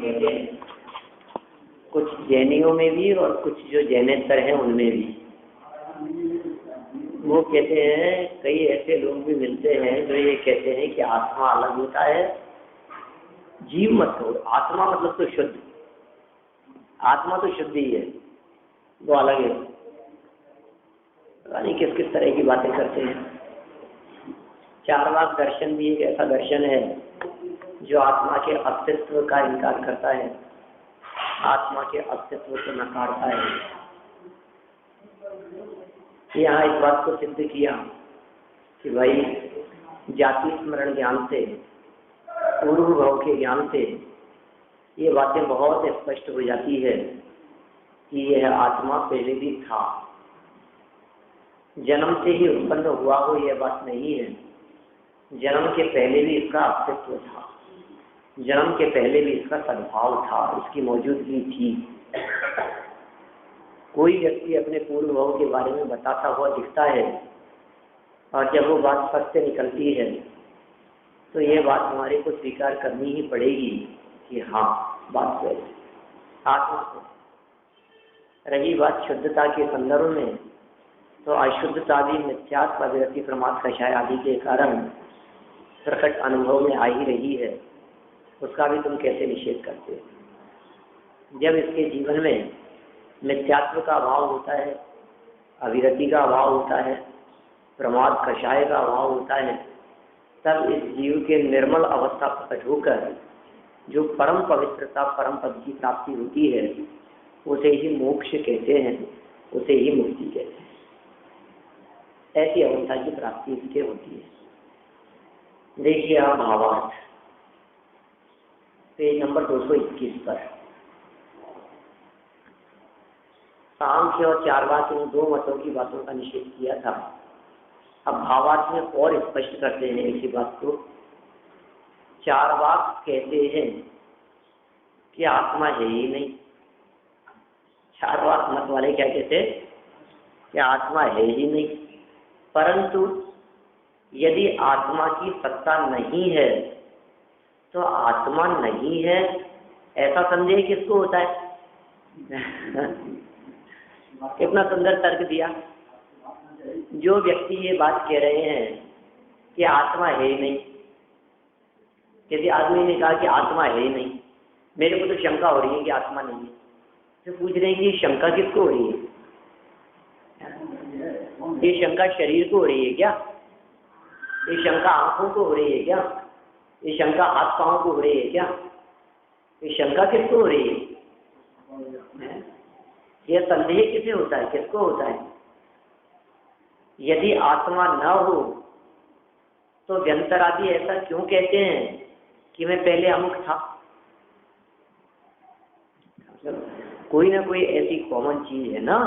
कहते हैं, कुछ जैनियों में भी और कुछ जो जैनेतर हैं उनमें भी। वो कहते हैं, कई ऐसे लोग भी मिलते हैं जो ये कहते हैं कि आत्मा अलग होता है, जीव मत हो। आत्मा मतलब तो शुद्ध, आत्मा तो शुद्ध ही है, वो अलग है। पता नहीं किस किस तरह की बातें करते हैं। चारवाक दर्शन भी एक ऐसा दर्शन है जो आत्मा के अस्तित्व का इनकार करता है, आत्मा के अस्तित्व को नकारता है। यहाँ इस बात को सिद्ध किया कि भाई जाति स्मरण ज्ञान से, पूर्व भाव के ज्ञान से ये बातें बहुत स्पष्ट हो जाती है कि यह आत्मा पहले भी था, जन्म से ही उत्पन्न हुआ हो यह बात नहीं है। जन्म के पहले भी इसका अस्तित्व था, जन्म के पहले भी इसका सद्भाव था, इसकी मौजूदगी थी। कोई व्यक्ति अपने पूर्व भाव के बारे में बताता हुआ दिखता है और जब वो बात सत्य निकलती है तो ये बात हमारे को स्वीकार करनी ही पड़ेगी कि हाँ बात है। आत्मा को रही बात शुद्धता के संदर्भ में, तो अशुद्धता भी मिथ्यात्व, अविरति, प्रमाद, कषाय आदि के कारण प्रकट अनुभव में आ ही रही है। उसका भी तुम कैसे निषेध करते हो? जब इसके जीवन में मिथ्यात्व का अभाव होता है, अविरति का अभाव होता है, प्रमाद कषाय का अभाव होता है, तब इस जीव के निर्मल अवस्था प्रकट होकर जो परम पवित्रता, परम पद की प्राप्ति होती है, उसे ही मोक्ष कहते हैं, उसे ही मुक्ति कहते हैं। ऐसी अवस्था की प्राप्ति इसके होती है। देखिए आप भावार्थ पेज नंबर 221 पर सांख्य और चारवाक इन दो मतों की बातों का निषेध किया था। अब भावार्थ में और स्पष्ट करते हैं इसी बात को। चारवाक कहते हैं कि आत्मा है ही नहीं। चारवाक मत वाले क्या कहते हैं कि आत्मा है ही नहीं, परंतु यदि आत्मा की सत्ता नहीं है तो आत्मा नहीं है, ऐसा संदेह किसको होता है? कितना सुंदर तर्क दिया। जो व्यक्ति ये बात कह रहे हैं कि आत्मा है ही नहीं, यदि आदमी ने कहा कि आत्मा है ही नहीं, मेरे को तो शंका हो रही है कि आत्मा नहीं है, तो पूछ रहे हैं कि शंका किसको हो रही है? ये शंका शरीर को हो रही है क्या? ये शंका आंखों को हो रही है क्या? ये शंका हाथ पांव को हो रही है क्या? ये शंका किसको हो रही है? यह संदेह किसे होता है, किसको होता है? यदि आत्मा न हो तो व्यंतरादि ऐसा क्यों कहते हैं कि मैं पहले अमुक था? कोई ना कोई ऐसी कॉमन चीज है ना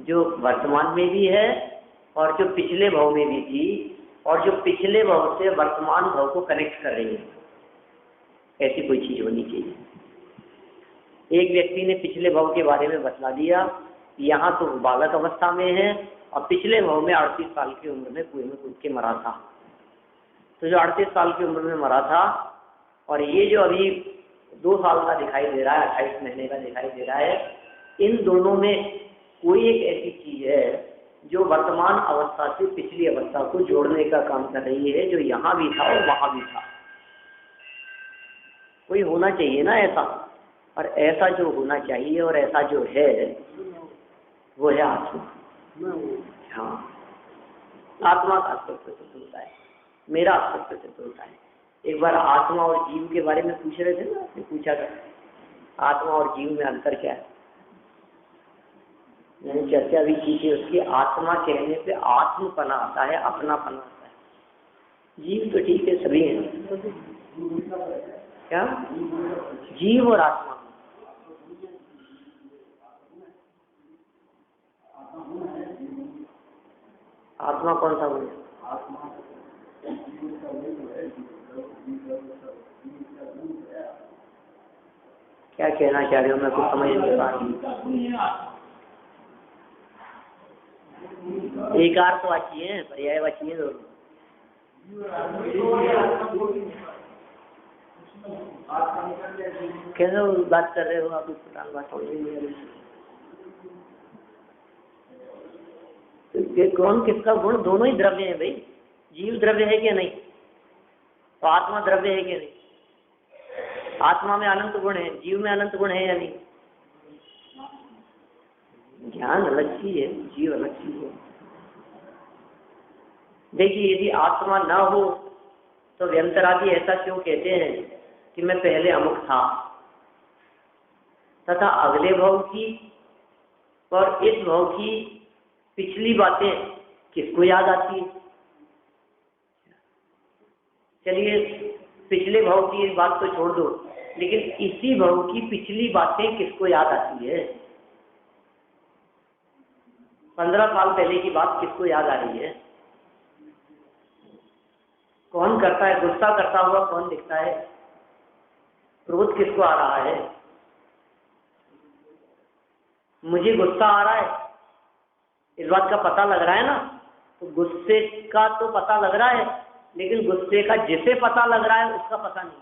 जो वर्तमान में भी है और जो पिछले भाव में भी थी और जो पिछले भाव से वर्तमान भाव को कनेक्ट कर रही है। ऐसी कोई चीज होनी चाहिए। एक व्यक्ति ने पिछले भाव के बारे में बतला दिया, यहाँ तो बालक अवस्था में है और पिछले भाव में 38 साल की उम्र में कुएं में कूद के मरा था। तो जो 38 साल की उम्र में मरा था और ये जो अभी 2 साल का दिखाई दे रहा है, 28 महीने का दिखाई दे रहा है, इन दोनों में कोई एक ऐसी चीज है जो वर्तमान अवस्था से पिछली अवस्था को जोड़ने का काम कर रही है, जो यहाँ भी था और वहां भी था। कोई होना चाहिए ना ऐसा, और ऐसा जो होना चाहिए और ऐसा जो है वो है आत्मा। हाँ, आत्मा का अस्तित्व सिद्ध होता है, मेरा अस्तित्व सिद्ध होता है। एक बार आत्मा और जीव के बारे में पूछ रहे थे ना, पूछा था आत्मा और जीव में अंतर क्या है। मैंने चर्चा भी की थी उसकी। आत्मा कहने पे आत्मपना आता है, अपनापना आता है। जीव तो ठीक है, सभी हैं। क्या जीव और आत्मा, आत्मा कौन सा बोले? क्या कहना चाह रहे हो, मैं कुछ समझ नहीं पा रही। एक अर्थवाची है, पर्यायवाची है दोनों। कैसे बात कर रहे हो आप? इस प्रकार बात समझ नहीं आ रही। तो कौन किसका गुण? दोनों ही द्रव्य है भाई। जीव द्रव्य है क्या? नहीं। तो आत्मा द्रव्य है क्या? नहीं। आत्मा में अनंत गुण है, जीव में अनंत गुण है या नहीं? ज्ञान अलग चीज है, जीव अलग चीज है। देखिए, यदि आत्मा ना हो तो व्यंतरादि ऐसा क्यों कहते हैं कि मैं पहले अमुक था, तथा अगले भव की और इस भव की पिछली बातें किसको याद आती है? चलिए, पिछले भव की बात तो छोड़ दो, लेकिन इसी भव की पिछली बातें किसको याद आती है? 15 साल पहले की बात किसको याद आ रही है? कौन करता है? गुस्सा करता हुआ कौन दिखता है? क्रोध किसको आ रहा है? मुझे गुस्सा आ रहा है, इस बात का पता लग रहा है ना? तो गुस्से का तो पता लग रहा है, लेकिन गुस्से का जिसे पता लग रहा है उसका पता नहीं।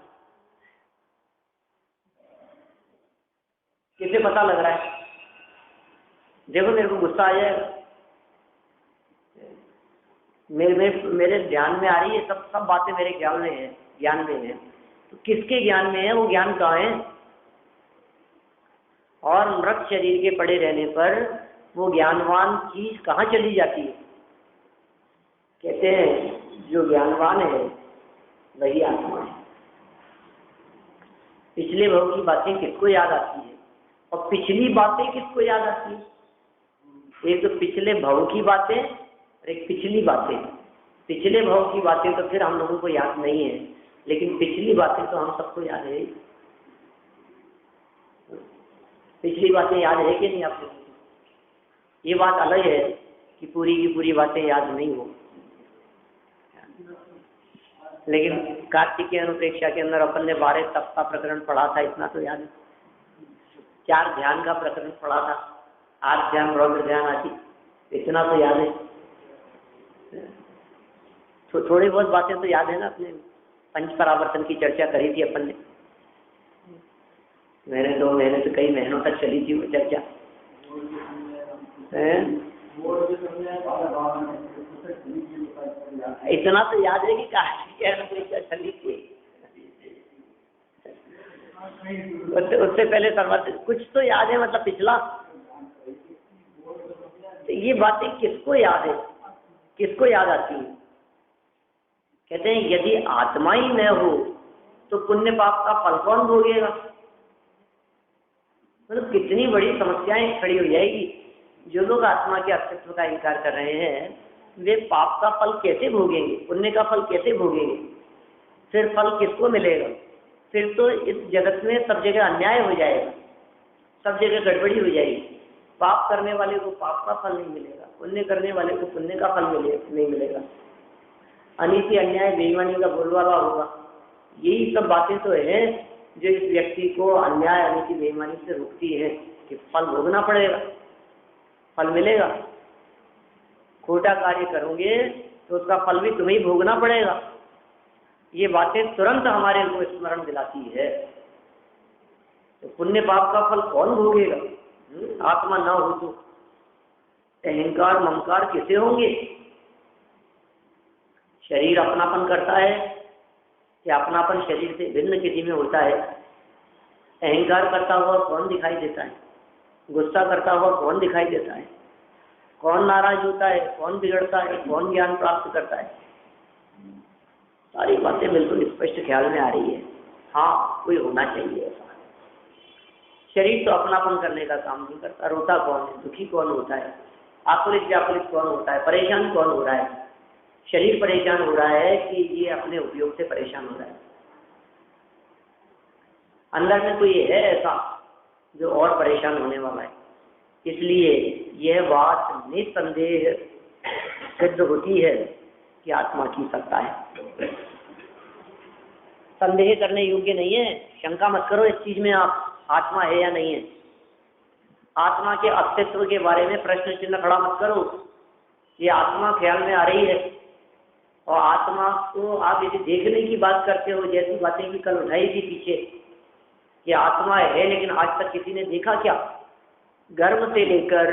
किसे पता लग रहा है? देखो, मेरे को गुस्सा आ जाएगा, मेरे ध्यान में आ रही है, सब बातें मेरे ज्ञान में है। तो किसके ज्ञान में है? वो ज्ञान कहाँ है? और मृत शरीर के पड़े रहने पर वो ज्ञानवान चीज कहाँ चली जाती है? कहते हैं जो ज्ञानवान है वही आत्मा है। पिछले भव की बातें किसको याद आती है और पिछली बातें किसको याद आती है? एक तो पिछले भव की बातें और एक पिछली बातें। पिछले भव की बातें तो फिर हम लोगों को याद नहीं है, लेकिन पिछली बातें तो हम सबको याद है। पिछली बातें याद है कि नहीं आप लोगों को? ये बात अलग है कि पूरी की पूरी बातें याद नहीं हो, लेकिन कार्तिकीय अनुप्रेक्षा के अंदर अपन ने 12 तप का प्रकरण पढ़ा था, इतना तो याद है। 4 ध्यान का प्रकरण पढ़ा था, 8 ध्यान, रौद्र ध्यान आदि, इतना तो याद है। तो थोड़ी बहुत बातें तो याद है ना। अपने पंच परावर्तन की चर्चा करी थी अपन ने, मैंने 2 महीने से कई महीनों तक चली थी वो चर्चा। इतना तो याद है कि चली थी। उससे पहले सर्वत्र कुछ तो याद है, मतलब पिछला। तो ये बातें किसको याद है? किसको याद आती है? कहते हैं यदि आत्मा ही न हो तो पुण्य पाप का फल कौन भोगेगा? मतलब कितनी बड़ी समस्याएं खड़ी हो जाएगी। जो लोग आत्मा के अस्तित्व का इनकार कर रहे हैं वे पाप का फल कैसे भोगेंगे? पुण्य का फल कैसे भोगेंगे? फिर फल किसको मिलेगा? फिर तो इस जगत में सब जगह अन्याय हो जाएगा, सब जगह गड़बड़ी हो जाएगी। पाप करने वाले को पाप का फल नहीं मिलेगा, पुण्य करने वाले को पुण्य का फल नहीं मिलेगा। अनीति, अन्याय, बेईमानी का बोलबाला होगा। यही सब बातें तो है जो इस व्यक्ति को अन्याय, अनीति, बेईमानी से रोकती है कि फल भोगना पड़ेगा, फल मिलेगा। खोटा कार्य करोगे तो उसका फल भी तुम्हें भोगना पड़ेगा। ये बातें तुरंत हमारे को स्मरण दिलाती है। तो पुण्य पाप का फल कौन भोगेगा? आत्मा ना हो तो अहंकार ममकार किसे होंगे? शरीर अपनापन करता है कि अपनापन शरीर से भिन्न किसी में होता है? अहंकार करता हुआ कौन दिखाई देता है? गुस्सा करता हुआ कौन दिखाई देता है? कौन नाराज होता है? कौन बिगड़ता है? कौन ज्ञान प्राप्त करता है? सारी बातें बिल्कुल स्पष्ट ख्याल में आ रही है। हाँ, कोई होना चाहिए ऐसा। शरीर तो अपनापन करने का काम नहीं करता। रोता कौन है? दुखी कौन होता है? आकुलित व्याकुलित कौन होता है? परेशान कौन हो रहा है? शरीर परेशान हो रहा है कि ये अपने उपयोग से परेशान हो रहा है? अंदर में कोई है ऐसा जो और परेशान होने वाला है? इसलिए यह बात निसंदेह सिद्ध होती है कि आत्मा की सत्ता है। संदेह करने योग्य नहीं है। शंका मत करो इस चीज में, आप आत्मा है या नहीं है। आत्मा के अस्तित्व के बारे में प्रश्न चिन्ह खड़ा मत करो। ये आत्मा ख्याल में आ रही है और आत्मा को आप यदि देखने की बात करते हो, जैसी बातें की कल उठाई थी पीछे, कि आत्मा है, लेकिन आज तक किसी ने देखा क्या? गर्भ से लेकर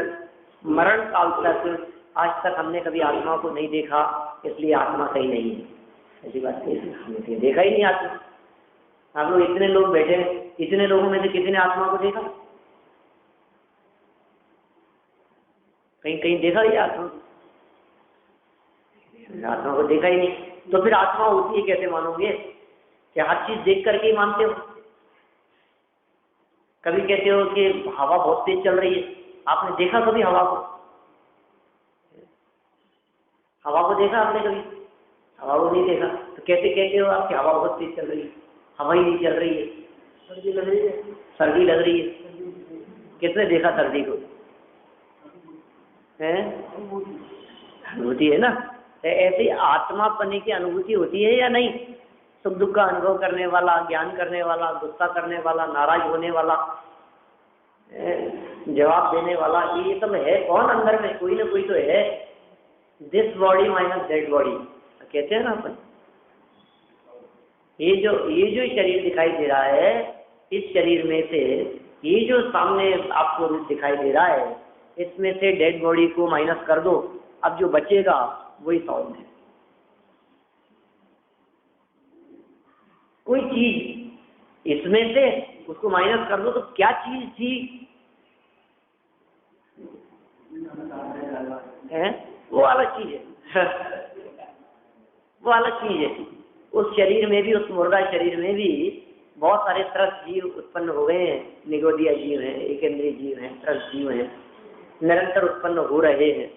मरण काल तक आज तक हमने कभी आत्मा को नहीं देखा, इसलिए आत्मा सही नहीं है। ऐसी बात नहीं, हमने देखा ही नहीं आत्मा। आप लोग इतने लोग बैठे हैं, इतने लोगों में से किसी ने आत्मा को देखा? कहीं कहीं देखा ही आत्मा को देखा ही नहीं। तो फिर आत्मा होती है कैसे मानोगे? क्या हर चीज देख करके ही मानते हो? कभी कहते हो कि हवा बहुत तेज चल रही है, आपने देखा कभी हवा को? हवा को देखा आपने कभी? हवा को नहीं देखा, तो कैसे कहते हो आप कि हवा बहुत तेज चल रही है? हवा ही नहीं चल रही है, सर्दी लग रही है। सर्दी लग रही है, किसने देखा सर्दी को? है अनुभूति है ना। ऐसी आत्मा पने की अनुभूति होती है या नहीं? सुख दुख का अनुभव करने वाला, ज्ञान करने वाला, गुस्सा करने वाला, नाराज होने वाला, जवाब देने वाला, ये सब है कौन अंदर में? कोई ना कोई तो है। This body minus that body कहते हैं ना अपन। ये जो शरीर दिखाई दे रहा है, इस शरीर में से ये जो सामने आपको रूप दिखाई दे रहा है, इसमें से डेड बॉडी को माइनस कर दो, अब जो बचेगा वही साउंड है। कोई चीज इसमें से उसको माइनस कर दो तो क्या चीज थी? है वो अलग चीज है। वो अलग चीज है। उस शरीर में भी, उस मुर्दा शरीर में भी बहुत सारे त्रस्त जीव उत्पन्न हो गए हैं। निगोदिया जीव हैं, एकेंद्रीय जीव हैं, त्रस्त जीव हैं, निरंतर उत्पन्न हो रहे हैं,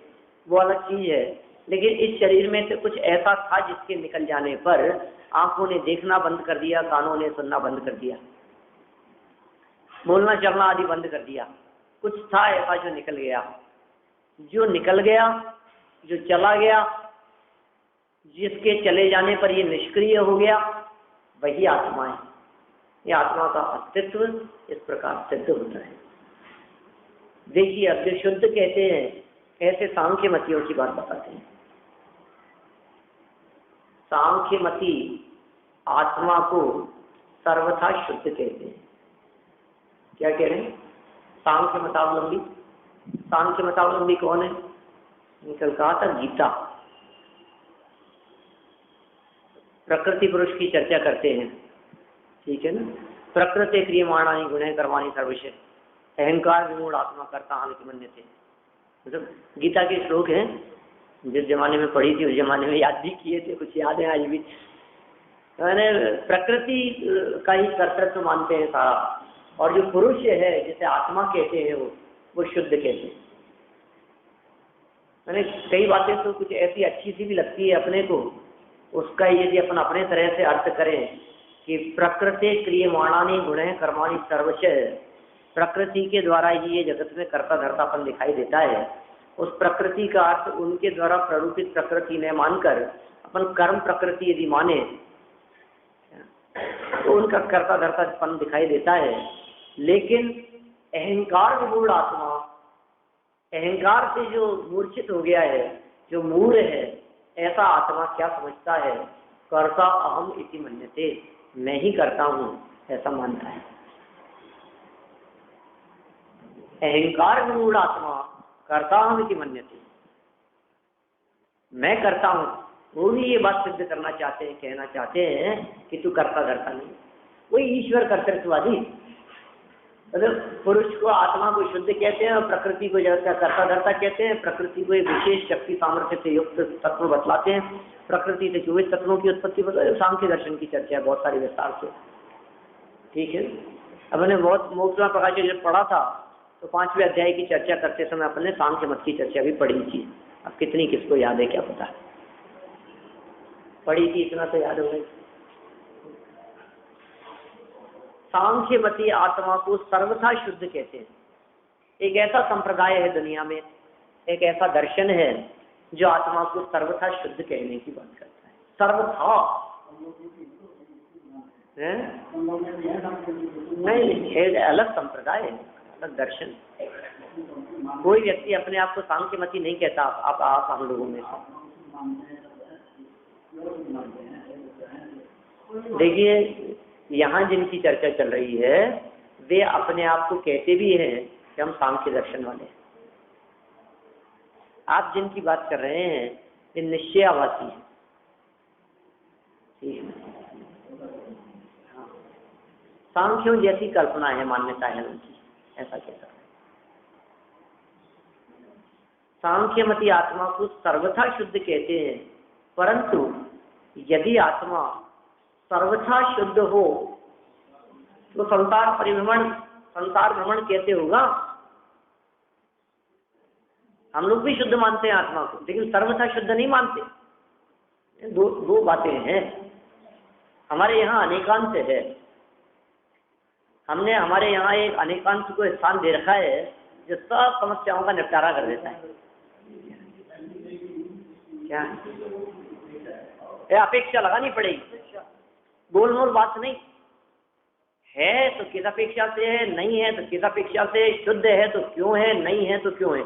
वो अलग चीज है। लेकिन इस शरीर में से कुछ ऐसा था जिसके निकल जाने पर आंखों ने देखना बंद कर दिया, कानों ने सुनना बंद कर दिया, बोलना चलना आदि बंद कर दिया। कुछ था ऐसा जो निकल गया। जो निकल गया, जो चला गया, जिसके चले जाने पर ये निष्क्रिय हो गया, वही आत्मा है। ये आत्मा का अस्तित्व इस प्रकार सिद्ध होता है। देखिए, अब जो शुद्ध कहते हैं, ऐसे सांख्य मतियों की बात बताते हैं। सांख्य मती आत्मा को सर्वथा शुद्ध कहते हैं। क्या कह रहे हैं? सांख्य मतावलंबी। सांख्य मतावलंबी कौन है? कल कहा था गीता। प्रकृति पुरुष की चर्चा करते हैं, ठीक है ना। प्रकृति क्रियमाणानि गुणैः कर्माणि सर्वशः अहंकार विमूढ़ आत्मा कर्ता हम मन्यते। मतलब गीता के श्लोक हैं, जिस जमाने में पढ़ी थी उस जमाने में याद भी किए थे, कुछ याद है आज भी। मैंने प्रकृति का ही कर्तृत्व मानते हैं सारा, और जो पुरुष है जिसे आत्मा कहते हैं वो शुद्ध कहते हैं। मैंने कई बातें तो कुछ ऐसी अच्छी सी भी लगती है अपने को, उसका यदि अपन अपने तरह से अर्थ करें कि प्रकृति क्रियमाणानि गुणैः कर्माणि सर्वशः, प्रकृति के द्वारा ही ये जगत में कर्ता धर्तापन दिखाई देता है। उस प्रकृति का अर्थ उनके द्वारा प्ररूपित प्रकृति ने मानकर अपन कर्म प्रकृति यदि माने तो उनका कर्ता धर्तापन दिखाई देता है। लेकिन अहंकार विमूढ़ आत्मा, अहंकार से जो मूर्छित हो गया है, जो मूढ़ है, ऐसा आत्मा क्या समझता है? कर्ता अहम इति मन्यते, मैं ही करता हूं ऐसा मानता है। अहंकार विमूढ़ आत्मा कर्ता अहम इति मन्यते, मैं करता हूं। वो भी ये बात सिद्ध करना चाहते हैं, कहना चाहते हैं कि तू कर्ता धर्ता नहीं। वही ईश्वर कर्तृत्ववादी, मतलब पुरुष को, आत्मा को शुद्ध कहते हैं और प्रकृति को जगत का कर्ता धर्ता कहते हैं। प्रकृति को एक विशेष शक्ति सामर्थ्य से युक्त तत्व बतलाते हैं। प्रकृति से 24 तत्वों की उत्पत्ति बताते। सांख्य दर्शन की चर्चा है बहुत सारी विस्तार से, ठीक है। अब मैंने बहुत मोक्ष में प्रकाश जब पढ़ा था तो 5वें अध्याय की चर्चा करते समय अपने सांख्य मत की चर्चा भी पढ़ी थी। अब कितनी किसको याद है क्या पता, पढ़ी थी इतना तो याद हो गई। सांख्य मती आत्मा को सर्वथा शुद्ध कहते हैं। एक ऐसा संप्रदाय है दुनिया में, एक ऐसा दर्शन है जो आत्मा को सर्वथा शुद्ध कहने की बात करता है। सर्वथा है? नहीं, एक अलग संप्रदाय है, अलग दर्शन। कोई व्यक्ति अपने आप को सांख्य मती नहीं कहता। आप हम लोगों में देखिए, यहाँ जिनकी चर्चा चल रही है वे अपने आप को कहते भी हैं कि हम सांख्य दर्शन वाले हैं। आप जिनकी बात कर रहे हैं ये निश्चयावासी है। सांख्यों जैसी कल्पना है, मान्यता है उनकी, ऐसा कहता है। सांख्यमती आत्मा को सर्वथा शुद्ध कहते हैं, परंतु यदि आत्मा सर्वथा शुद्ध हो तो संसार भ्रमण कैसे होगा? हम लोग भी शुद्ध मानते हैं आत्मा को, लेकिन सर्वथा शुद्ध नहीं मानते। दो बातें हैं। हमारे यहाँ अनेकांत है, हमने हमारे यहाँ एक अनेकांत को स्थान दे रखा है जो सब समस्याओं का निपटारा कर देता है। क्या अपेक्षा लगानी पड़ेगी, गोल मोल बात नहीं है। तो किस अपेक्षा से है, नहीं है तो किस अपेक्षा से, शुद्ध है तो क्यों है, नहीं है तो क्यों है,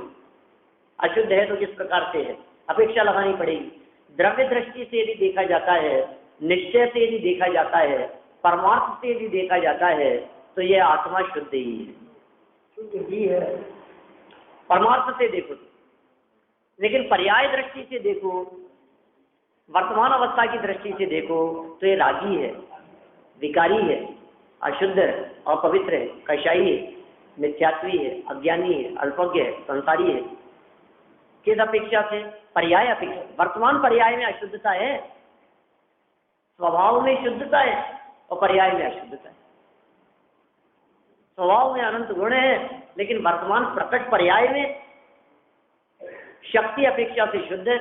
अशुद्ध है तो किस प्रकार से है, अपेक्षा लगानी पड़ेगी। द्रव्य दृष्टि से यदि देखा जाता है, निश्चय से यदि देखा जाता है, परमार्थ से यदि देखा जाता है तो यह आत्मा शुद्ध ही है, शुद्ध ही है परमार्थ से देखो। लेकिन पर्याय दृष्टि से देखो, वर्तमान अवस्था की दृष्टि से देखो तो ये रागी है, विकारी है, अशुद्ध है, अपवित्र है, कषाई है, मिथ्यात्वी है, अज्ञानी है, अल्पज्ञ है, संसारी है। किस अपेक्षा से? पर्याय अपेक्षा। वर्तमान पर्याय में अशुद्धता है, स्वभाव में शुद्धता है और पर्याय में अशुद्धता है। स्वभाव में अनंत गुण है, लेकिन वर्तमान प्रकट पर्याय में शक्ति अपेक्षा से शुद्ध है।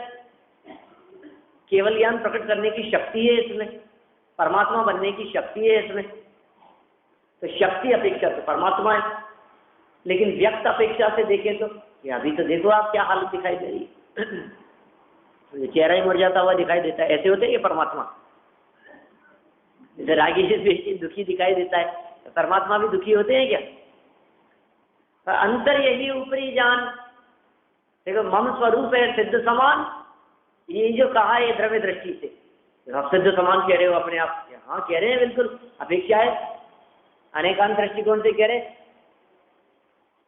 केवल ज्ञान प्रकट करने की शक्ति है इसमें, परमात्मा बनने की शक्ति है इसमें, तो शक्ति अपेक्षा से परमात्मा है। लेकिन व्यक्त अपेक्षा से देखें तो ये अभी तो देखो आप क्या हालत दिखाई दे रही है। ये चेहरा ही मुड़ जाता हुआ दिखाई देता है, ऐसे होते हैं ये परमात्मा। जैसे रागी से दुखी दिखाई देता है, तो परमात्मा भी दुखी होते हैं क्या? तो अंतर यही ऊपरी जान। देखो मम स्वरूप है सिद्ध समान, ये जो कहा है द्रव्य दृष्टि से, आप सिद्ध समान कह रहे हो अपने आप। हाँ कह रहे हैं, बिल्कुल अपेक्षा है, अनेकांत दृष्टिकोण से कह रहे।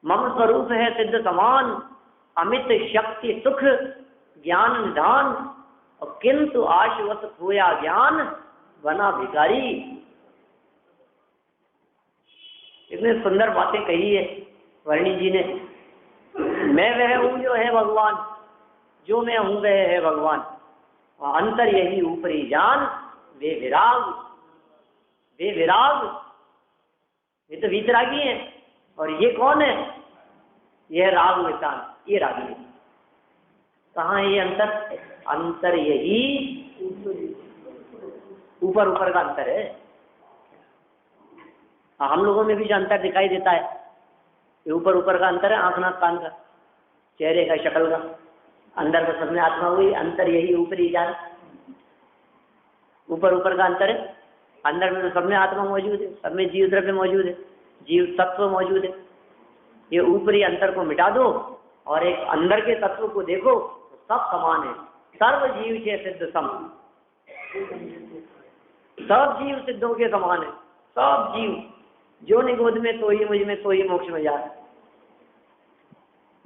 मम स्वरूप है सिद्ध समान, अमित शक्ति सुख ज्ञान निधान, और किंतु आशुवत खोया ज्ञान बना भिखारी। इतने सुंदर बातें कही है वर्णी जी ने। मैं वह हूं जो है भगवान, जो मैं हूं वह है भगवान, और अंतर यही ऊपरी जान वे विराग। वे विराग, ये तो वीतरागी है, और ये कौन है? यह राग वितान, ये रागी है। कहाँ है ये अंतर? अंतर यही ऊपर ऊपर का अंतर है। हम लोगों में भी जो अंतर दिखाई देता है ये ऊपर ऊपर का अंतर है, आंख नाक कान का, चेहरे का, शक्ल का। अंदर का सब में आत्मा हुई, अंतर यही ऊपरी जान। ऊपर ऊपर का अंतर है, अंदर में तो सब में आत्मा मौजूद है, सब में जीव द्रव्य मौजूद है, जीव तत्व मौजूद है। ये ऊपरी अंतर को मिटा दो और एक अंदर के तत्व को देखो तो सब समान है। सर्व जीव के सिद्ध सम, सब जीव सिद्धों के समान है। सब जीव जो निगोद में तो ही मुझ में तो ही मोक्ष में जा रहा है।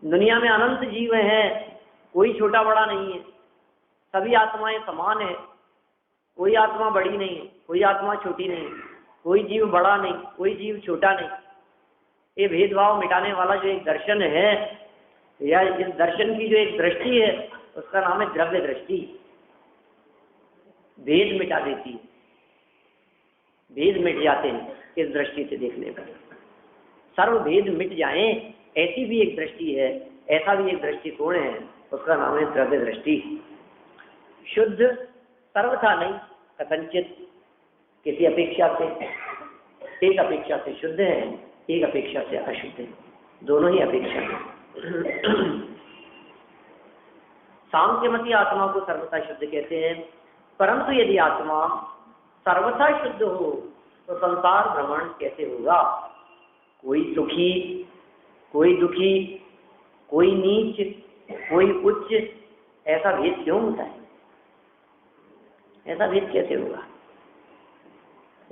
दुनिया में अनंत जीव हैं, कोई छोटा बड़ा नहीं है, सभी आत्माएं समान है। कोई आत्मा बड़ी नहीं है, कोई आत्मा छोटी नहीं है, कोई जीव बड़ा नहीं, कोई जीव छोटा नहीं। ये भेदभाव मिटाने वाला जो एक दर्शन है, या इस दर्शन की जो एक दृष्टि है, उसका नाम है द्रव्य दृष्टि। भेद मिटा देती है, भेद मिट जाते हैं इस दृष्टि से देखने पर। सर्व भेद मिट जाएं, ऐसी भी एक दृष्टि है, ऐसा भी एक दृष्टिकोण है, उसका नाम है द्रव्य दृष्टि। शुद्ध सर्वथा नहीं, कथनचित किसी अपेक्षा से, एक अपेक्षा से शुद्ध है, एक अपेक्षा से अशुद्ध है, दोनों ही अपेक्षा है। सांख्यमती आत्मा को सर्वथा शुद्ध कहते हैं, परंतु यदि आत्मा सर्वथा शुद्ध हो तो संसार भ्रमण कैसे होगा? कोई सुखी, कोई दुखी, कोई नीच, कोई उच्च, ऐसा भेद क्यों होता है? ऐसा भेद कैसे होगा?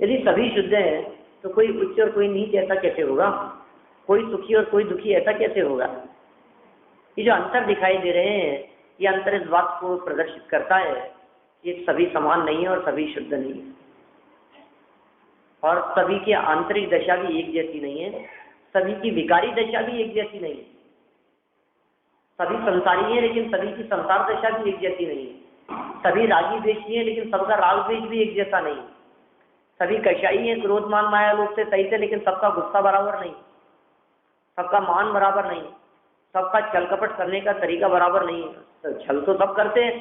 यदि सभी शुद्ध हैं तो कोई उच्च और कोई नीच ऐसा कैसे होगा? कोई सुखी और कोई दुखी ऐसा कैसे होगा? ये जो अंतर दिखाई दे रहे हैं, ये अंतर इस बात को प्रदर्शित करता है कि सभी समान नहीं है और सभी शुद्ध नहीं है, और सभी की आंतरिक दशा भी एक जैसी नहीं है, सभी की विकारी दशा भी एक जैसी नहीं है। सभी संसारी है लेकिन सभी की संसार दशा भी एक जैसी नहीं है। सभी रागी द्वेषी है लेकिन सबका राग द्वेष भी एक जैसा नहीं है। सभी कषाई है, क्रोध मान माया लोभ से सहित है, लेकिन सबका गुस्सा बराबर नहीं, सबका मान बराबर नहीं, सबका छल कपट करने का तरीका बराबर नहीं है। तो छल तो सब करते हैं,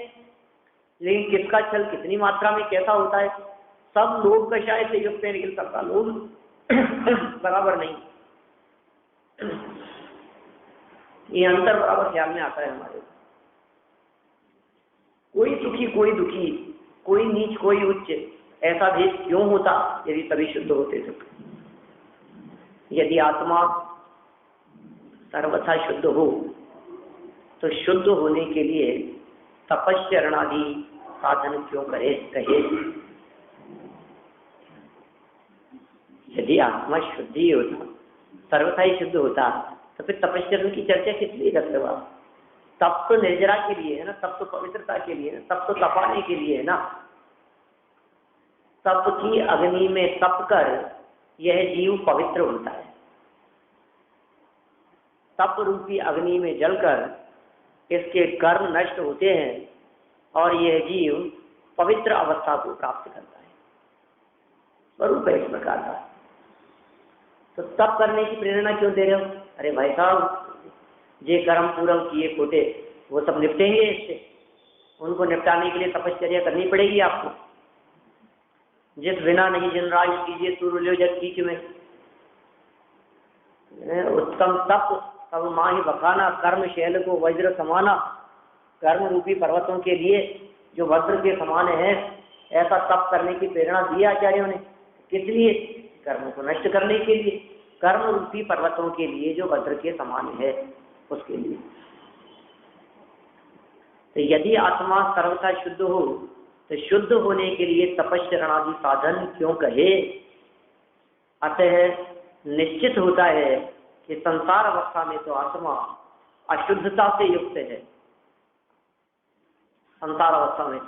लेकिन किसका छल कितनी मात्रा में कैसा होता है? सब लोभ कषाय से युक्त है लेकिन सबका लोभ बराबर नहीं। ये अंतर बराबर ख्याल में आता है हमारे। कोई सुखी कोई दुखी, कोई नीच कोई उच्च, ऐसा भेद क्यों होता यदि सभी शुद्ध होते तो? यदि आत्मा सर्वथा शुद्ध हो तो शुद्ध होने के लिए तपश्चरणादि साधन क्यों कहे? यदि आत्मा शुद्ध ही होता, सर्वथा ही शुद्ध होता, तो फिर तपश्चरण की चर्चा किस लिए करते हो आप? तप तो निर्जरा के लिए है ना, तप तो पवित्रता के लिए है, तप तो तपाने के लिए है ना। तप की अग्नि में तप कर यह जीव पवित्र होता है। तप रूपी अग्नि में जलकर इसके कर्म नष्ट होते हैं और यह जीव पवित्र अवस्था को प्राप्त करता है। स्वरूप है इस प्रकार का। तो तप करने की प्रेरणा क्यों दे रहे हो? अरे भाई साहब, जे कर्म पूर्व किए खोटे वो सब निपटेंगे इससे, उनको निपटाने के लिए तपश्चर्या करनी पड़ेगी आपको। जिस बिना नहीं जिन राज कीजिए सूर्य जग कीच में, उत्तम तप तब माही बखाना, कर्म शैल को वज्र समाना। कर्म रूपी पर्वतों के लिए जो वज्र के समान है, ऐसा तप करने की प्रेरणा दी आचार्यों ने। किस लिए? कर्म को नष्ट करने के लिए, कर्म रूपी पर्वतों के लिए जो वज्र के समान है उसके लिए। तो यदि आत्मा सर्वथा शुद्ध हो तो शुद्ध होने के लिए तपश्चरणादि साधन क्यों कहे? अतः निश्चित होता है कि संसार अवस्था में तो आत्मा अशुद्धता से युक्त है, संसार अवस्था में,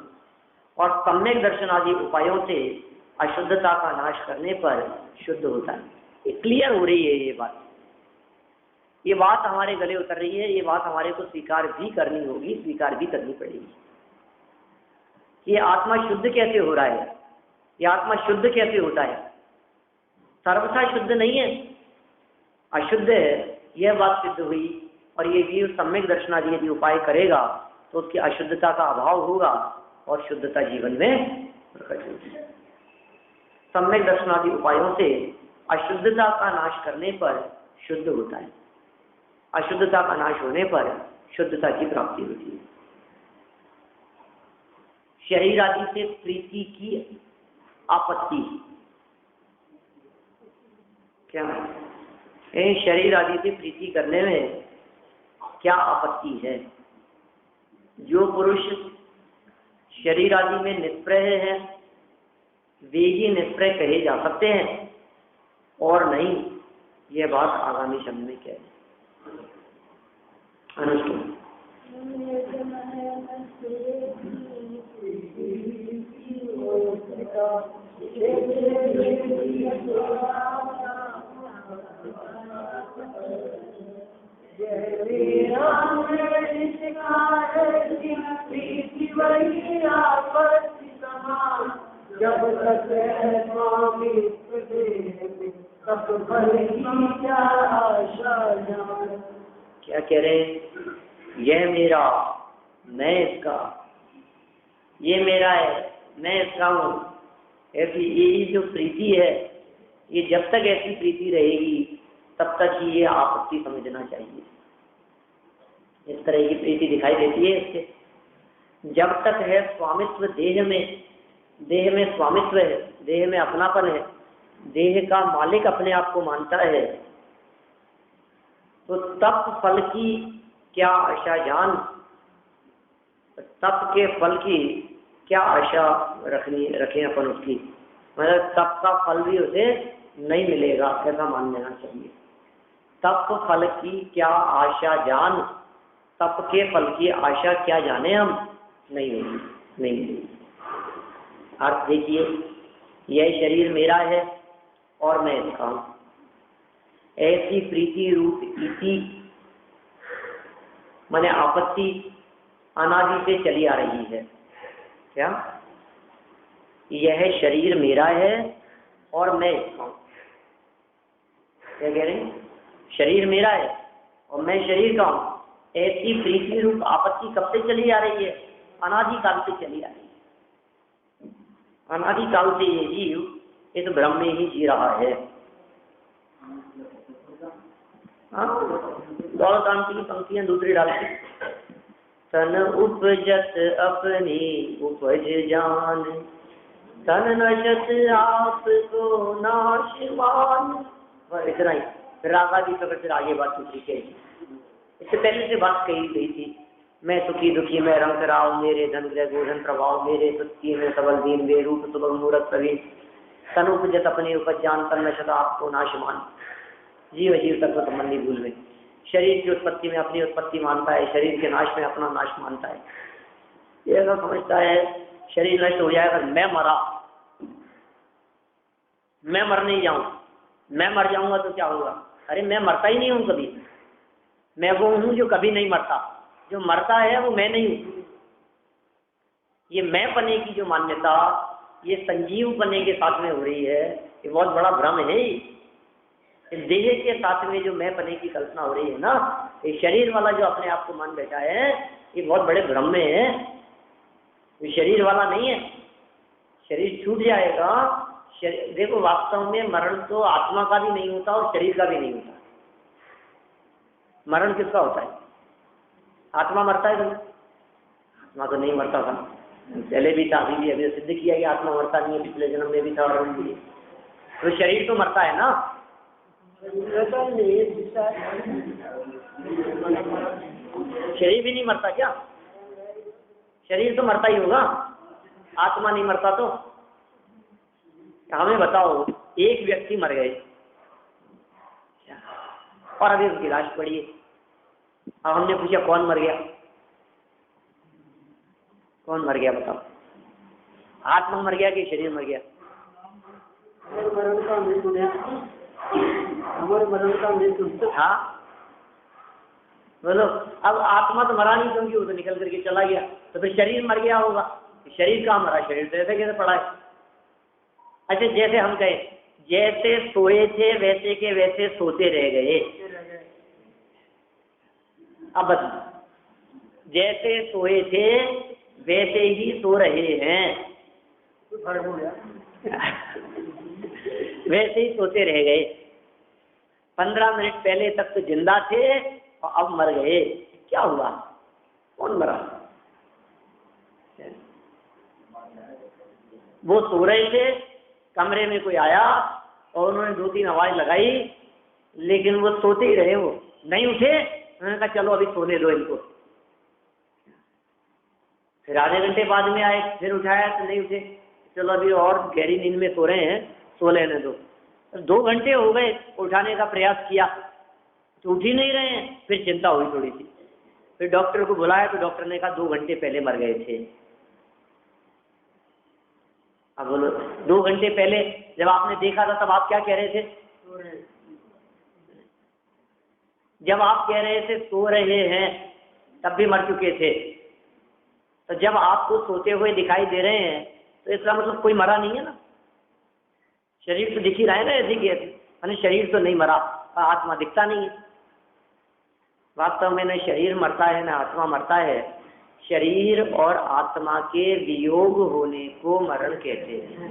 और सम्यक दर्शन आदि उपायों से अशुद्धता का नाश करने पर शुद्ध होता है। ये क्लियर हो रही है ये बात हमारे गले उतर रही है। ये बात हमारे को स्वीकार भी करनी होगी, स्वीकार भी करनी पड़ेगी। ये आत्मा शुद्ध कैसे हो रहा है? ये आत्मा शुद्ध कैसे होता है? सर्वथा शुद्ध नहीं है, अशुद्ध है, यह बात सिद्ध हुई। और ये जीव सम्यक दर्शनादि यदि उपाय करेगा तो उसकी अशुद्धता का अभाव होगा और शुद्धता जीवन में प्रकट होगी। सम्यक दर्शनादि उपायों से अशुद्धता का नाश करने पर शुद्ध होता है, अशुद्धता का नाश होने पर शुद्धता की प्राप्ति होती है। शरीर आदि से प्रीति की आपत्ति क्या है? शरीर आदि से प्रीति करने में क्या आपत्ति है? जो पुरुष शरीर आदि में निष्प्रय है वे ही निष्प्रय कहे जा सकते हैं और नहीं, यह बात आगामी शब्द में क्या है? अनुष्ठान जब तक है स्वामी तब फल की क्या आशा। क्या कह रहे हैं? यह मेरा, मैं इसका, ये मेरा है, मैं इसका हूँ, ऐसी ये जो प्रीति है, ये जब तक ऐसी प्रीति रहेगी तब तक ही ये आपत्ति समझना चाहिए। इस तरह की प्रीति दिखाई देती है इससे। जब तक है स्वामित्व देह में स्वामित्व है, देह में अपनापन है, देह का मालिक अपने आप को मानता है, तो तप फल की क्या आशा जान, तप के फल की क्या आशा रखें अपन उसकी। मतलब तप का फल भी उसे नहीं मिलेगा, ऐसा मान लेना चाहिए। तप फल की क्या आशा जान, तप के फल की आशा क्या जाने हम, नहीं होगी, नहीं मिलेगी। अर्थ देखिए, यह शरीर मेरा है और मैं इसका हूं। ऐसी प्रीति रूप इति माने आपत्ति अनादि से चली आ रही है। क्या? यह शरीर मेरा है और मैं इसका हूं। क्या कह रहे हैं? शरीर मेरा है और मैं शरीर का हूं। ऐसी प्रीति रूप आपत्ति कब से चली आ रही है? अनादि काल से चली आ रही है। अनादि काल से ये जीव इस भ्रम में ही जी रहा है। दौलतांती की पंक्तियां दूसरी डालती, तन उपजत अपनी उपज जान, तन नशत आपको नाशवान। बस इतना ही। रागा की प्रकट से आगे बात दूसरी कही। इससे पहले से बात कही गई थी, मैं सुखी दुखी मैं रंग राव, मेरे धन ग्रह गोधन प्रभाव, मेरे सत्य में सबल दीन वे रूप सुबह मूरत प्रवीण, तन उपजत अपने उपज जान, तन नशत आपको नाशवान। जीव जीव तत्व संबंधी भूल में शरीर की उत्पत्ति में अपनी उत्पत्ति मानता है, शरीर के नाश में अपना नाश मानता है। ये अगर समझता है शरीर नष्ट हो जाएगा, मैं मरा, मैं मर नहीं जाऊं, मैं मर जाऊंगा तो क्या होगा? अरे मैं मरता ही नहीं हूं कभी, मैं वो हूं जो कभी नहीं मरता, जो मरता है वो मैं नहीं हूं। ये मैं पने की जो मान्यता ये संजीव पने के साथ में हो रही है, ये बहुत बड़ा भ्रम है। देह के साथ में जो मैं पने की कल्पना हो रही है ना, ये शरीर वाला जो अपने आप को मान बैठा है, ये बहुत बड़े भ्रम में है। ये शरीर वाला नहीं है, शरीर छूट जाएगा। देखो वास्तव में मरण तो आत्मा का भी नहीं होता और शरीर का भी नहीं होता। मरण किसका होता है? आत्मा मरता है कभी? आत्मा तो नहीं मरता था, पहले भी था, अभी भी सिद्ध किया कि आत्मा मरता नहीं है, पिछले जन्म में भी था और भी। तो शरीर तो मरता है ना? शरीर भी नहीं मरता क्या? शरीर तो मरता ही होगा, आत्मा नहीं मरता। तो हमें बताओ, एक व्यक्ति मर गए और अभी उसकी लाश पड़ी है। अब हमने पूछा कौन मर गया? कौन मर गया बताओ? आत्मा मर गया कि शरीर मर गया? हाँ बोलो। अब आत्मा तो मरा नहीं क्योंकि वो तो निकल करके चला गया, तो फिर शरीर मर गया होगा। शरीर कहाँ मरा? शरीर तो ऐसे कैसे पड़ा है? अच्छा, जैसे हम कहें जैसे सोए थे वैसे के वैसे सोते रह गए। अब बस जैसे सोए थे वैसे ही सो रहे हैं, वैसे ही सोते रह गए। 15 मिनट पहले तक तो जिंदा थे और अब मर गए। क्या हुआ? कौन मरा? वो सो रहे थे, कमरे में कोई आया और उन्होंने 2-3 आवाज लगाई, लेकिन वो सोते ही रहे, वो नहीं उठे। उन्होंने कहा चलो अभी सोने दो इनको। फिर आधे घंटे बाद में आए, फिर उठाया तो नहीं उठे, चलो अभी और गहरी नींद में सो रहे हैं, सो लेने दो। 2 घंटे हो गए, उठाने का प्रयास किया तो उठ ही नहीं रहे हैं। फिर चिंता हुई थोड़ी सी, फिर डॉक्टर को बुलाया तो डॉक्टर ने कहा 2 घंटे पहले मर गए थे। अब बोलो, 2 घंटे पहले जब आपने देखा था तब आप क्या कह रहे थे? जब आप कह रहे थे सो रहे हैं तब भी मर चुके थे। तो जब आपको सोते हुए दिखाई दे रहे हैं तो इसका मतलब कोई मरा नहीं है ना। शरीर तो दिख ही रहा है ना, ऐसे कि यानी शरीर तो नहीं मरा, आत्मा दिखता नहीं है। वास्तव में न शरीर मरता है न आत्मा मरता है। शरीर और आत्मा के वियोग होने को मरण कहते हैं।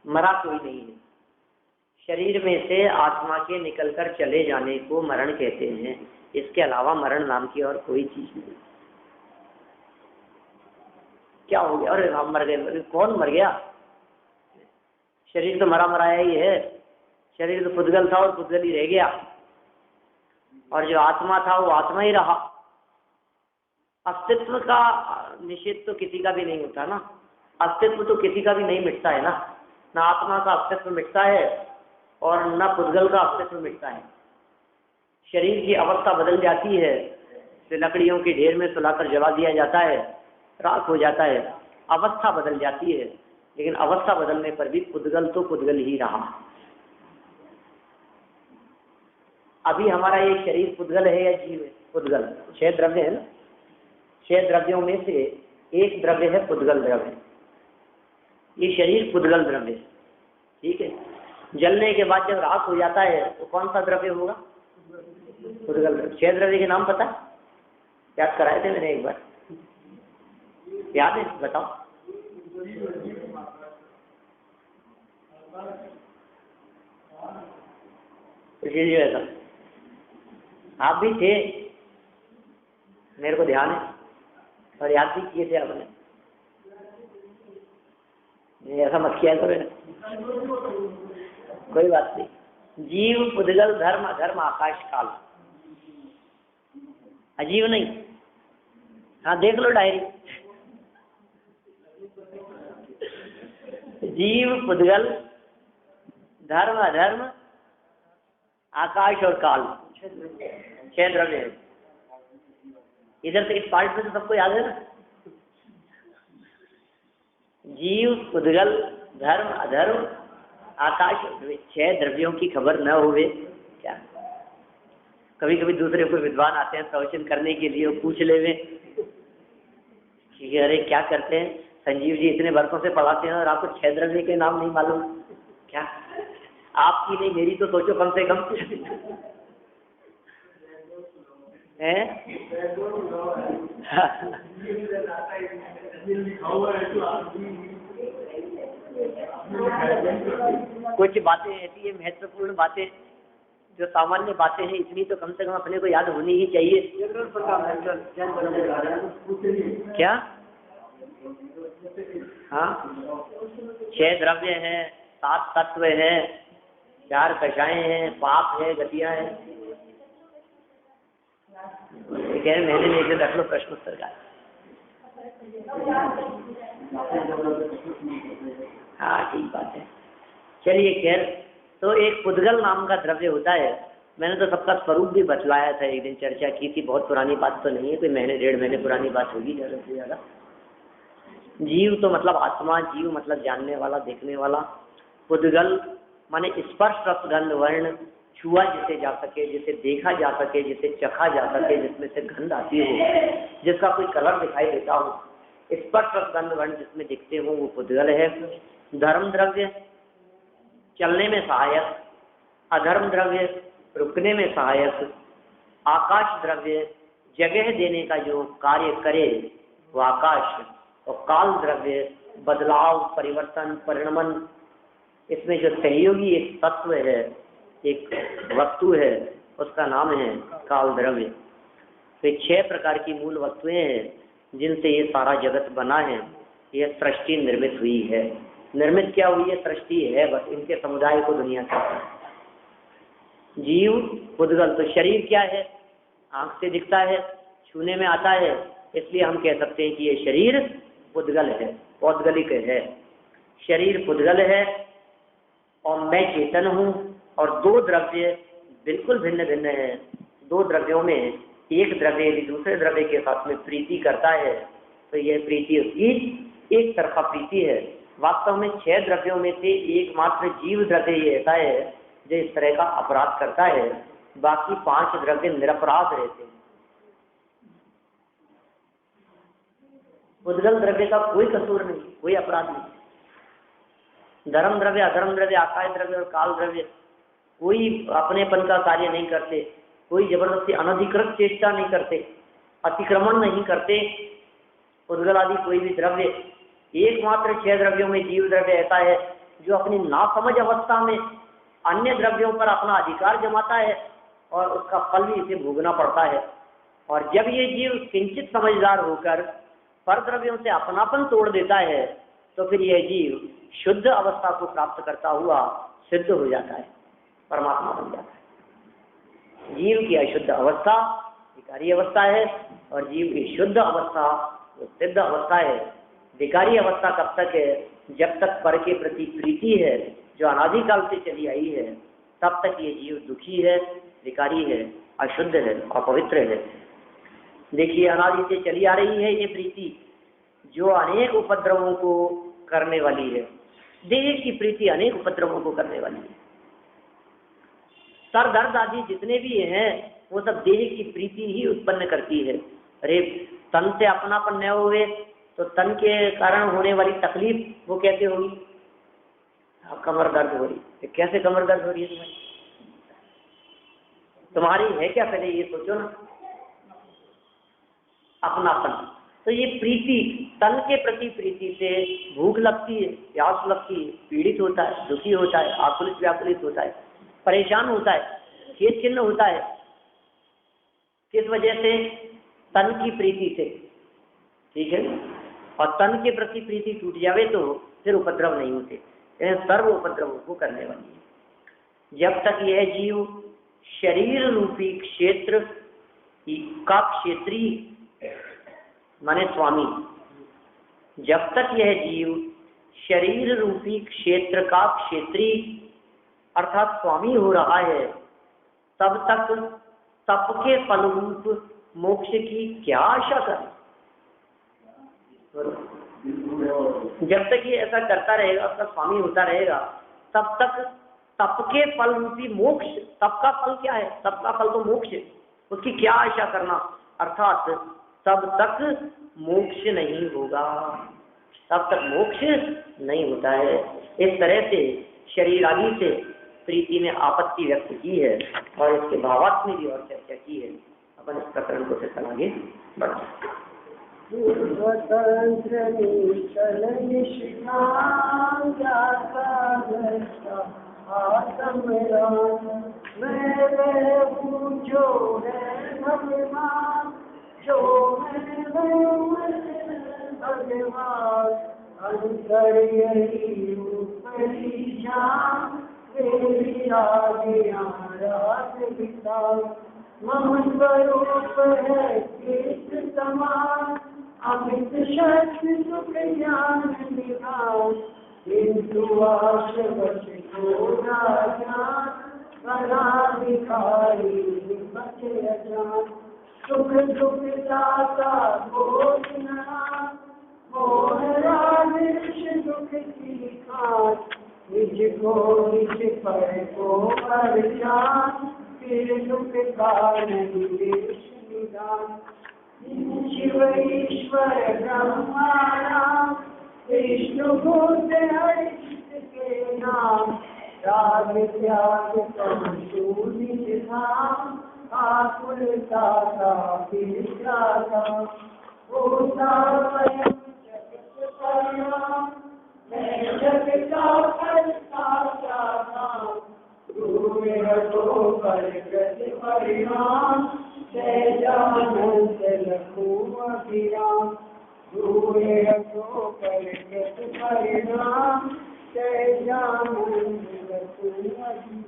मरा कोई नहीं है। शरीर में से आत्मा के निकलकर चले जाने को मरण कहते हैं। इसके अलावा मरण नाम की और कोई चीज नहीं। क्या हो गया? अरे हम मर गए। कौन मर गया? शरीर तो मरा मराया ही है। शरीर तो पुद्गल था और पुद्गल ही रह गया, और जो आत्मा था वो आत्मा ही रहा। अस्तित्व का निषेध तो किसी का भी नहीं होता ना, अस्तित्व तो किसी का भी नहीं मिटता है ना आत्मा का अस्तित्व मिटता है और न पुद्गल का अस्तित्व मिटता है। शरीर की अवस्था बदल जाती है, तो लकड़ियों के ढेर में सुलाकर जला दिया जाता है, राख हो जाता है, अवस्था बदल जाती है, लेकिन अवस्था बदलने पर भी पुद्गल तो पुद्गल ही रहा। अभी हमारा ये शरीर पुद्गल है या जीव है? पुद्गल। 6 द्रव्य है ना, 6 द्रव्यों में से एक द्रव्य है पुद्गल द्रव्य। ये शरीर पुद्गल द्रव्य है, ठीक है। जलने के बाद जब राख हो जाता है तो कौन सा द्रव्य होगा? पुद्गल द्रव्य। 6 द्रव्य के नाम पता है? याद कराए थे मैंने एक बार, याद है? बताओ। इसलिए ऐसा आप भी थे, मेरे को ध्यान है और याद भी किए थे आपने, ऐसा मत किया करो, कोई बात नहीं। जीव पुद्गल धर्म अधर्म आकाश काल, अजीब नहीं? हाँ देख लो डायरी। जीव पुद्गल धर्म अधर्म आकाश और काल, 6 द्रव्य है। इधर से इस पार्ट में तो सबको याद है ना? जीव पुद्गल धर्म अधर्म आकाश, 6 द्रव्यों की खबर न हुए क्या? कभी कभी दूसरे कोई विद्वान आते हैं प्रवचन करने के लिए, वो पूछ ले कि अरे क्या करते हैं संजीव जी, इतने वर्षों से पढ़ाते हैं और आपको 6 द्रव्य के नाम नहीं मालूम क्या? आपकी नहीं मेरी तो सोचो कम से कम है। कुछ बातें ऐसी है महत्वपूर्ण बातें, जो सामान्य बातें हैं, इतनी तो कम से कम अपने को याद होनी ही चाहिए। क्या? हाँ, 6 द्रव्य हैं, 7 तत्व हैं, 4 कषाएं हैं, पाप है, गतियां हैं। कह रहे मैंने नहीं रख लो प्रश्न उत्तर का। हाँ ठीक बात है। चलिए खैर, तो एक पुद्गल नाम का द्रव्य होता है। मैंने तो सबका स्वरूप भी बतलाया था, एक दिन चर्चा की थी, बहुत पुरानी बात तो नहीं है, कोई महीने 1.5 महीने पुरानी बात होगी ज़्यादा से ज़्यादा। जीव तो मतलब आत्मा, जीव मतलब जानने वाला, देखने वाला। पुद्गल माने स्पर्श रस गंध वर्ण, छुआ जिसे जा सके, जिसे देखा जा सके, जिसे चखा जा सके, जिसमें से गंध आती हो, जिसका कोई कलर दिखाई देता हो, स्पर्श रस गंध वर्ण जिसमें दिखते हो, वो पुद्गल है। धर्म द्रव्य चलने में सहायक, अधर्म द्रव्य रुकने में सहायक, आकाश द्रव्य जगह देने का जो कार्य करे वो आकाश, और काल द्रव्य बदलाव, परिवर्तन, परिणमन, इसमें जो सहयोगी एक तत्व है, एक वस्तु है, उसका नाम है काल द्रव्य। तो 6 प्रकार की मूल वस्तुएं हैं जिनसे ये सारा जगत बना है। ये सृष्टि निर्मित हुई है। निर्मित क्या हुई है? सृष्टि है, बस इनके समुदाय को दुनिया कहते हैं। जीव पुद्गल, तो शरीर क्या है? आंख से दिखता है, छूने में आता है, इसलिए हम कह सकते हैं कि ये शरीर पुद्गल है, पौद्गलिक है। शरीर पुद्गल है और मैं चेतन हूँ, और 2 द्रव्य बिल्कुल भिन्न भिन्न हैं। 2 द्रव्यों में एक द्रव्य यदि दूसरे द्रव्य के साथ में प्रीति करता है तो यह प्रीति उसकी एक तरफा प्रीति है। वास्तव में 6 द्रव्यों में से एकमात्र जीव द्रव्य ये ऐसा है जो इस तरह का अपराध करता है, बाकी 5 द्रव्य निरपराध रहते हैं। पुद्गल द्रव्य का कोई कसूर नहीं, कोई अपराध नहीं। धर्म द्रव्य, अधर्म द्रव्य, आकाश द्रव्य और काल द्रव्य कोई अपनेपन का कार्य नहीं करते, कोई जबरदस्ती अनधिकृत चेष्टा नहीं करते, अतिक्रमण नहीं करते। पुद्गल आदि कोई भी द्रव्य, एकमात्र 6 द्रव्यों में जीव द्रव्य ऐसा है जो अपनी नासमझ अवस्था में अन्य द्रव्यों पर अपना अधिकार जमाता है और उसका फल भी इसे भोगना पड़ता है। और जब ये जीव किंचित समझदार होकर पर द्रव्यों से अपनापन तोड़ देता है तो फिर यह जीव शुद्ध अवस्था को प्राप्त करता हुआ सिद्ध हो जाता है, परमात्मा बन जाता है। जीव की अशुद्ध अवस्था विकारी अवस्था है, और जीव की शुद्ध अवस्था वो सिद्ध अवस्था है। विकारी अवस्था कब तक है? जब तक पर के प्रति प्रीति है, जो अनादिकाल से चली आई है, तब तक ये जीव दुखी है, विकारी है, अशुद्ध है, अपवित्र है। देखिए, अनादि से चली आ रही है ये प्रीति, जो अनेक उपद्रवों को करने वाली है। देह की प्रीति अनेक उपद्रवों को करने वाली है। सर दर्द आदि जितने भी हैं वो सब देह की प्रीति ही उत्पन्न करती है। अरे, तन से अपनापन न हुए तो तन के कारण होने वाली तकलीफ वो कैसे होगी? अब कमर दर्द हो रही है, कैसे कमर दर्द हो रही है तुम्हारी है क्या? पहले ये सोचो ना, अपनापन। तो ये प्रीति, तन के प्रति प्रीति से भूख लगती है, प्यास लगती है, पीड़ित होता है, दुखी होता है, आकुलित व्याकुलित होता है, परेशान होता है, खेद खिन्न होता है। किस वजह से? तन की प्रीति से। ठीक है, और तन के प्रति प्रीति टूट जावे तो फिर उपद्रव नहीं होते, सर्व उपद्रवों को करने वाली है। जब तक यह जीव शरीर रूपी क्षेत्र का क्षेत्री माने स्वामी, जब तक यह जीव शरीर रूपी क्षेत्र का क्षेत्री अर्थात स्वामी हो रहा है, तब तक तप के फलरूप मोक्ष की क्या आशा करें? जब तक ये ऐसा करता रहेगा, उसका स्वामी होता रहेगा, तब तक तप के फल रूपी मोक्ष, तप का फल क्या है? तप का फल तो मोक्ष है, उसकी क्या आशा करना? अर्थात तब तक मोक्ष नहीं होगा, तब तक मोक्ष नहीं होता है। इस तरह से शरीर आदि से प्रीति में आपत्ति व्यक्त की है और इसके भावार्थ में भी और चर्चा की है। अपन इस प्रकरण को फिर आगे बढ़ते हैं। स्वतंत्र निश्चल निष्काम आत्मराम मैं हूँ जो है भगवान, जो मैं भगवान अंतर यही ऊपरी जान मेरी आज्ञा रात बिता मम स्वरूप है कृष्ण समान अमित शक्ति सुख ज्ञान निधान किंतु आश बच को ज्ञान बना भिखारी बच अजान सुख दुख दाता बोध नाम मोह राग दुख की खान निज को निज पर को पर जान फिर दुख का नहीं निदान शिव ईश्वर ब्रह्मा राम विष्णु भूत हरि के नाम राग त्याग तमसु निज धाम आकुलता का वित्राता होता स्वयं जगत परिणाम मैं जगत का करता नाम तो प्रगति परिणाम तेजानंद लघु अभिराम दूरे तो प्रगति परिणाम तेजानंद लघु अभिराम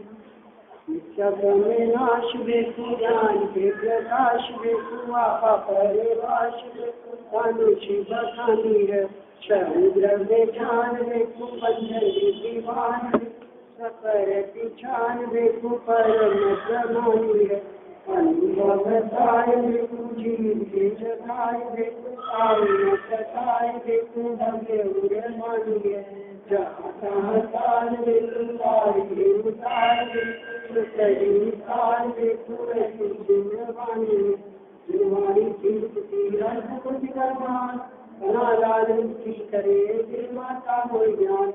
जग में नाश बेकु ज्ञान के प्रकाश बेकु आपा परिवाश बेकु तानु शिव खानीर समुद्र में जान बेकु बंधन दीवान सकर पिछान बेकु परम प्रमाणी है अनुभव ताय बेकु जीव के जताय बेकु आय सताय बेकु भव्य उर्मानी है जहाँ ताल बेकु ताय बेकु ताय बेकु सरी ताय बेकु रसी जिनवानी है जिनवानी जीव की रंग कुछ करमान बना लाल की करे दिल माता हो ज्ञान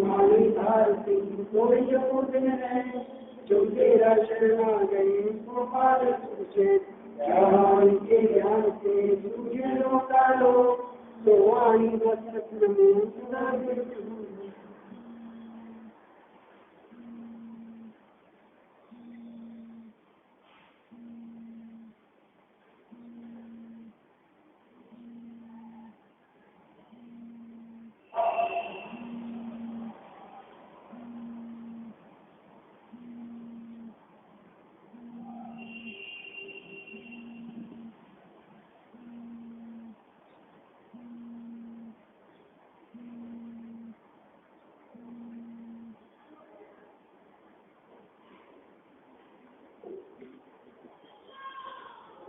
मानी भारती कोई जो दिन है जो तेरा शरणा गए गोपाल तुझे ज्ञान के ज्ञान से तुझे रोका लो तो वाणी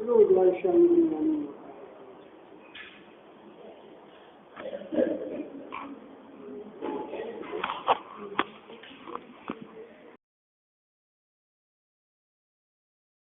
रुद्रशं